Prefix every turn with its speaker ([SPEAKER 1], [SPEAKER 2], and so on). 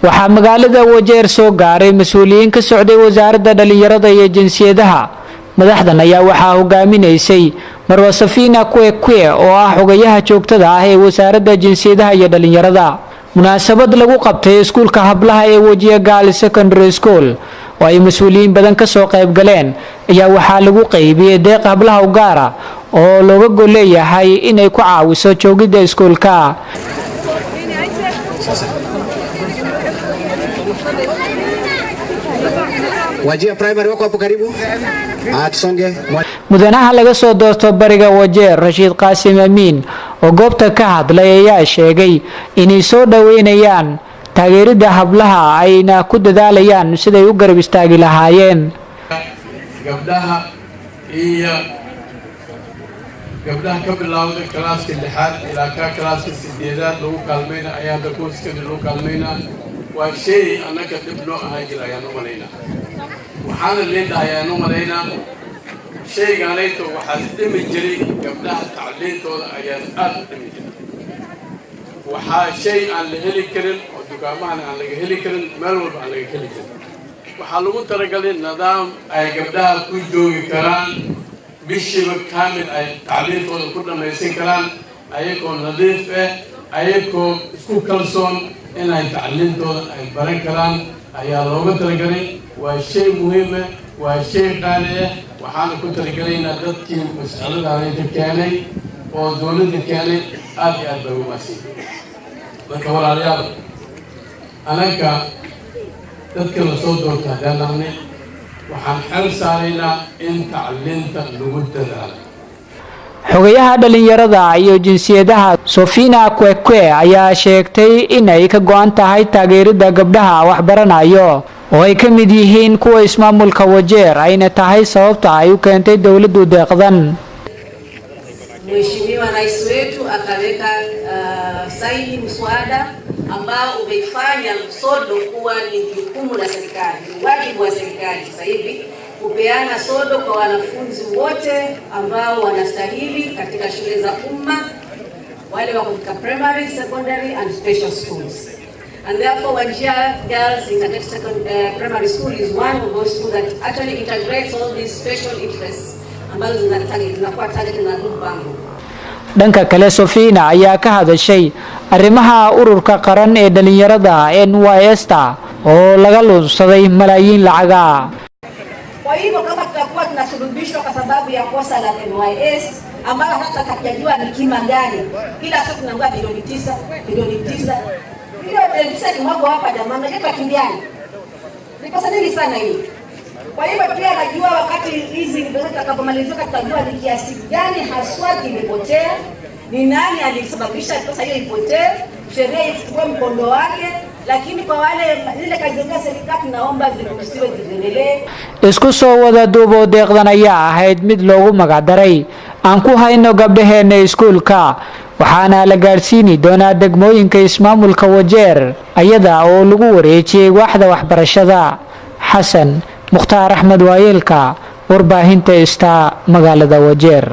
[SPEAKER 1] waxaa magaalada Wajeer soo gaaray mas'uuliyiin ka socday wasaaradda dhalinyarada iyo jinsiyadaha. madaxdan ayaa waxaa hogaaminaysay Marwa Safina Kwekwe oo ah xogayaha joogtada ah ee wasaaradda jinsiyadaha iyo dhalinyarada. munaasabad lagu qabtay iskuulka hablaha ee Wajiya Girls Secondary School oo ay mas'uuliyiin badan ka soo qayb galeen ayaa waxaa lagu qaybiyay deeq hablaha u gaar ah oo looga gol leeyahay inay ku caawiso joogida iskuulka.
[SPEAKER 2] Wajia primary wako hapo karibu. Tusonge.
[SPEAKER 1] mudanaha laga soo doorto bariga Wajeer Rashid Qasim Amin oo goobta ka hadlay ayaa sheegay inay soo dhaweynayaan taageerida hablaha ayna ku dadaalayaan siday u garab istaagi lahaayeen.
[SPEAKER 3] gabdhaha ka bilowda klaaska 6 ilaa klaaska 8 lagu kaalmeeyna ayaa dadka lagu kaalmeeyna waa shay anaka dib loo ahaajilaya no maleena waxaana leedahay no maleena shaygaanayto waxaa dhimi jiray gabdhaha tacliintooda ayaa aad dhimi jiray waxaa shay aan la heli karin oo dukaamahan aan laga heli karin meel walba aan laga heli karin waxaa lagu talagalay nidaam ay gabdhaha ku joogi karaan bishiiba kaamil ay tacliintooda ku dhamaysan karaan ayagoo nadiif ah ayagoo isku kalsoon inay tacliintooda ay baran karaan ayaa looga talagalay waa shay muhiim ah waa shay qaali ah waxaana ku talagalaynaa dadkii mas'aladaanayda keenay oo dowladda keenay aad iyo aad bay u maasay marka walaalayaal anaga dadka la soo doorta haddaanahne waxaan xel saaraynaa in tacliinta lagu dadaalo.
[SPEAKER 1] xogayaha dhalinyarada iyo jinsiyadaha Safina Kwekwe ayaa sheegtay inay ka go'an tahay taageerida gabdhaha wax baranayo oo ay ka mid yihiin kuwa ismaamulka Wajeer ayna tahay sababta ay u keentay dawladdu deeqdan.
[SPEAKER 4] Mheshimiwa Rais wetu akaweka saini mswada ambao umeifanya sodo kuwa ni jukumu la serikali, wajibu wa serikali sasa hivi kupeana sodo kwa wanafunzi wote ambao wanastahili katika shule za umma, wale wako katika primary, secondary and special schools. And therefore Wajia Girls Integrated Primary School is one of those schools that actually integrates all these special interests ambazo zinakuwa target na group bango.
[SPEAKER 1] dhanka kale Safina ayaa ka hadashay arrimaha ururka qaran ee dhalinyarada NYS-ta oo laga lunsaday malaayiin lacaga.
[SPEAKER 4] Kwa hivyo kama tutakuwa tunasuluhishwa kwa sababu ya kosa la NYS ambalo hata hakijajua ni kima gani, kila siku tunaambiwa bilioni 9 hiyo pesa ni mwago hapa jamani, unajua kimbiani ni pesa nyingi sana hiyo. Kwa hivyo pia najua wakati hizi zitakapomalizika tutajua ni kiasi gani haswa kimepotea, ni nani alisababisha pesa hiyo ipotee, sheria ichukue mkondo wake. Lakini kwa wale zile kazi za serikali naomba ziruhusiwe ziendelee.
[SPEAKER 1] isku soo wada duubo deeqdan ayaa ahayd mid loogu magacdaray aan ku hayno gabdhaheena iskuulka waxaana la gaarsiini doonaa degmooyinka ismaamulka Wajeer ayada oo lagu wareejiyay waaxda waxbarashada. Xasan Mukhtaar Ahmed Waayelka warbaahinta ista magaalada Wajeer.